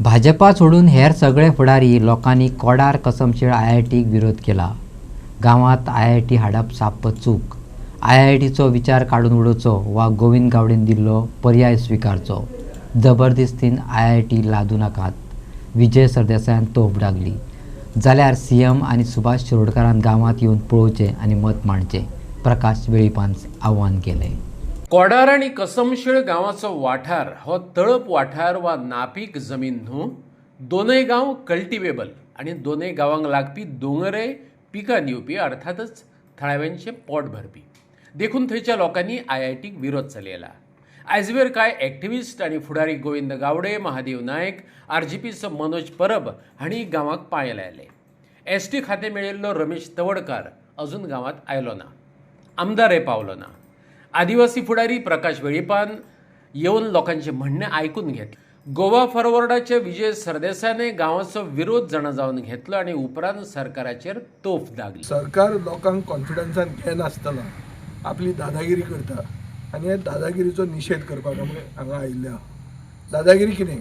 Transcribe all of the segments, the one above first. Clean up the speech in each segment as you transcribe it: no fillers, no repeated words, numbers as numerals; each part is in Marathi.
भाजपा सोडून हेर सगळे फुडारी लोकांनी कोडार कसमशीळ IITक विरोध केला. गावात IIT हाडप साप्प चूक. IITचो विचार काडून उडोवचो वा गोविंद गावडेन दिल्लो पर्याय स्विकारचो. जबरदस्तीन IIT लादू नाकात. विजय सरदेसायान तोप डागली. जाल्यार CM आनी सुभाष शिरोडकारान गावात येवन पळोवचे आनी मत मांडचे. प्रकाश वेळीपान आव्हान केलें. कोडार आनी कसमशीळ गांवाचो वाठार हो तळप वाठार वा नापीक जमीन न्हू. दोनय गांव कल्टिवेबल आनी दोनय गांवांक लागपी दोंगरय पिकां दिवपी अर्थातच थळाव्यांचें पोट भरपी. देखून थंयच्या लोकांनी IITक विरोध चलयला. आयजवेर कांय एक्टिविस्ट आनी फुडारी गोविंद गावडे, महादेव नायक, RGPचो मनोज परब हांणी गांवांक पांय लायले. ST खातें मेळिल्लो रमेश तवडकार अजून गांवांत आयलो ना. आमदारय पावलो ना. आदिवासी फुडारी प्रकाश वेळीपान येवन लोकांचे म्हणणें आयकून घेतलें. गोवा फॉरवर्डाचे विजय सरदेसायान गांवाचो विरोध जाणा जावन घेतलो आनी उपरांत सरकाराचेर तोफ दागली. सरकार लोकांक कॉन्फिडन्सान घेनासतना आपली दादागिरी करता आनी हे दादागिरीचो निशेध करपाक हांगा आयिल्ले आहा. दादागिरी कितें?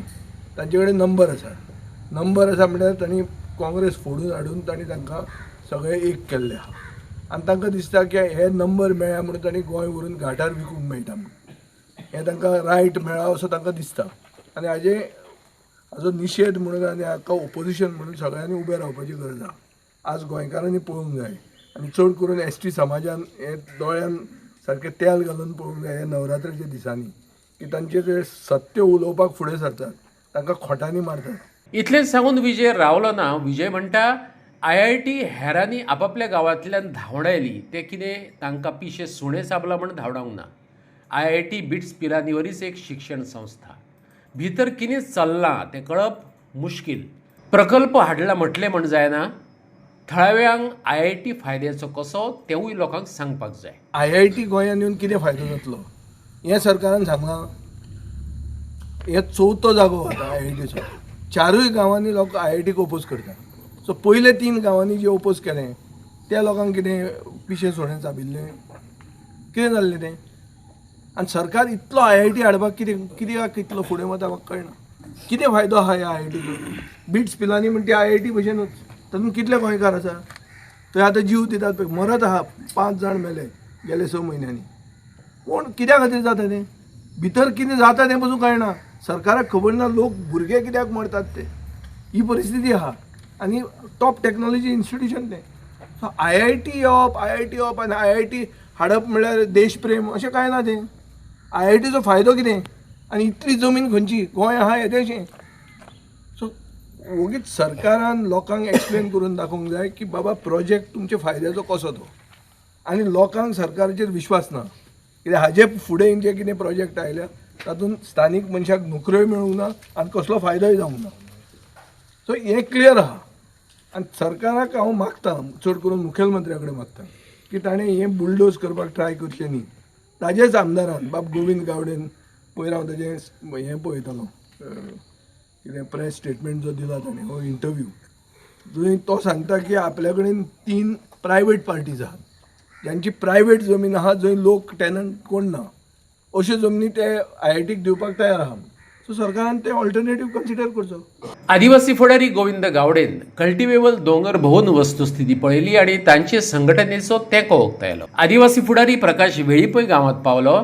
तांचे कडेन नंबर आसा म्हणल्यार तांणी काँग्रेस फोडून हाडून तांणी तांकां सगळे एक केल्ले आहा आनी तांकां दिसता की हे नंबर मेळ्ळ्या म्हणून तांणी गोंय व्हरून घाटार विकूंक मेळटा म्हणून हें तांकां रायट मेळ्ळा असो तांकां दिसता आनी हाजो निशेध म्हणून आनी हाका ओपोजिशन म्हणून सगळ्यांनी उबें रावपाची गरज आहा. आज गोंयकारांनी पळोवंक जाय आनी चड करून ST समाजान हे दोळ्यान सारकें तेल घालून पळोवंक जाय हे नवरात्रेच्या दिसांनी की तांचे जे सत्य उलोवपाक फुडें सरतात तांकां खोटांनी मारतात. इतलेंच सांगून विजय रावलो ना. विजय म्हणटा IIT हेरांनी आपापल्या गांवांतल्यान धांवडायली ते कितें तांकां पिशे सुणे साबला म्हण धांवडावंक ना. IIT बिट्स पिलांनीवरीच एक शिक्षण संस्था. भितर कितें चल्लां तें कळप मुश्कील. प्रकल्प हाडला म्हटलें म्हण जायना. थळाव्यांक IIT फायद्याचो कसो तेवूय लोकांक सांगपाक जाय. IIT गोंयांत येवन कितें फायदो जातलो हें सरकारान सांगलां. हे चवथो जागो आता IITचो. 4 गांवांनी लोक IITक ओपोज करता. सो पयले 3 गांवांनी जे ओपोज केलें त्या लोकांक कितें पिशे सोडे चाबिल्ले कितें जाल्लें तें आनी सरकार इतलो IIT हाडपाक कित्याक इतलो फुडें वता म्हाका कळना. कितें फायदो आहा ह्या IITचो? बिट्स पिलांनी म्हणटा IIT भशेनूच तातूंत कितले गोंयकार आसा थंय आतां जीव दितात पळय मरत आहा. 5 जाण मेले गेले 6 म्हयन्यांनी. कोण कित्या खातीर जाता तें? भितर कितें जाता तें पसून कळना. सरकाराक खबर ना लोक भुरगे कित्याक मरतात ते. ही परिस्थिती आहा आनी टॉप टॅक्नॉलॉजी इन्स्टिट्यूशन तें. सो IIT येवप आनी IIT हाडप म्हणल्यार देश प्रेम अशें कांय ना तें. IITचो फायदो कितें आनी इतली जमीन खंयची गोंय आहा हें तेशें. सो वगीच सरकारान लोकांक एक्सप्लेन करून दाखोवंक जाय की बाबा प्रोजेक्ट तुमचे फायद्याचो कसो तो आनी लोकांक सरकाराचेर विश्वास ना. कित्याक हाजे फुडें जे कितें प्रोजेक्ट आयल्या तातूंत स्थानीक मनशाक नोकऱ्योय मेळूंक ना आनी कसलो फायदोय जावंक ना. सो हें क्लियर आहा आनी सरकाराक हांव मागतां चड करून मुखेलमंत्र्या कडेन मागतां की ताणें हें बुलडोज करपाक ट्राय करचें न्ही. ताजेच आमदारान बाब गोविंद गावडेन पयर हांव ताजें हें पळयतालो कितें प्रेस स्टेटमेंट जो दिला ताणें हो इंटरव्यू जंय तो सांगता की आपल्या कडेन 3 प्रायवेट पार्टीज आहात ज्यांची प्रायवेट जमीन आहा जंय लोक टॅनंट कोण ना अश्यो जमनी ते IITक दिवपाक तयार आहा. सो सरकारान ते ऑल्टरनेटीव कन्सिडर करचो. आदिवासी फुडारी गोविंद गावडेन कल्टिवेबल दोंगर भोवन वस्तुस्थिती पळयली आनी तांचे संघटनेचो तेंको उक्तायलो. आदिवासी फुडारी प्रकाश वेळीपय गांवांत पावलो.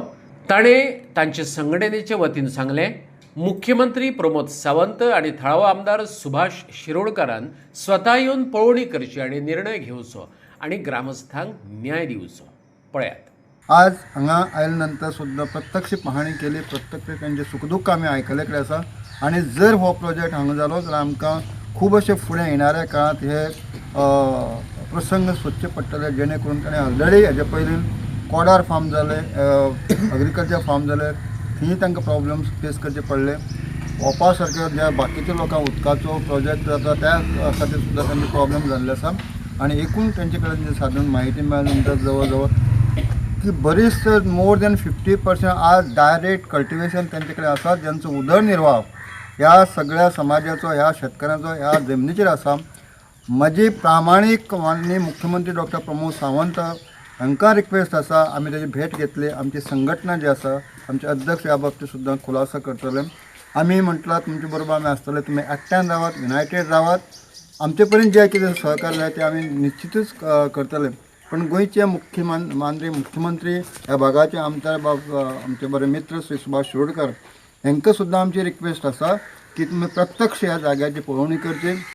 ताणें तांचे संघटनेचे वतीन सांगलें मुख्यमंत्री प्रमोद सावंत आनी थळावो आमदार सुभाष शिरोडकारान स्वता येवन पळोवणी करची आनी निर्णय घेवचो आनी ग्रामस्थांक न्याय दिवचो. पळयात. आज हांगा आयले नंतर सुद्दां प्रत्यक्ष पाहणी केली. प्रत्यक्ष तांचे सुखदुख आमी आयकले कडेन आसा आनी जर हो प्रोजेक्ट हांगा जालो जाल्यार आमकां खूब अशे फुडें येणाऱ्या काळांत हे प्रसंग सोदचे पडटले जेणे करून ताणें ऑलरेडी हेजे पयलीं कोडार फार्म जाले एग्रीकल्चर फार्म जाले थंय तांकां प्रॉब्लम्स फेस करचे पडले. ओपा सारक्या ज्या बाकीच्या लोकांक उदकाचो प्रोजेक्ट जाता त्या खातीर सुद्दां तांचे प्रॉब्लम जाल्ले आसा आनी एकूण तेंचे कडेन जे साधन म्हायती मेळ्ळे नंतर जवळ जवळ की बरीच मोर दॅन 50% आज डायरेक्ट कल्टिवेशन तेंचे कडेन आसा ज्यांचो उदरनिर्वाह ह्या सगळ्या समाजाचो ह्या शेतकऱ्यांचो ह्या जमनीचेर आसा. म्हजी प्रामाणीक माननीय मुख्यमंत्री डॉक्टर प्रमोद सावंत हांकां रिक्वेस्ट आसा आमी तेजी भेट घेतली. आमची संघटना जी आसा आमचे अध्यक्ष ह्या बाबतींत सुद्दां खुलासो करतले आमी म्हटलां तुमचे बरोबर आमी आसतले, तुमी एकट्यान रावात, युनायटेड रावात. आमचे पर्यंत जे कितें सहकार्य जाय ते आमी निश्चितूच करतले. पण गोंयचे मुख्यमंत्री ह्या भागाचे आमचे आमचे बरे मित्र श्री सुभाष शिरोडकर हांकां सुद्दां आमची रिक्वेस्ट आसा की तुमी प्रत्यक्ष ह्या जाग्याची पळोवणी करची.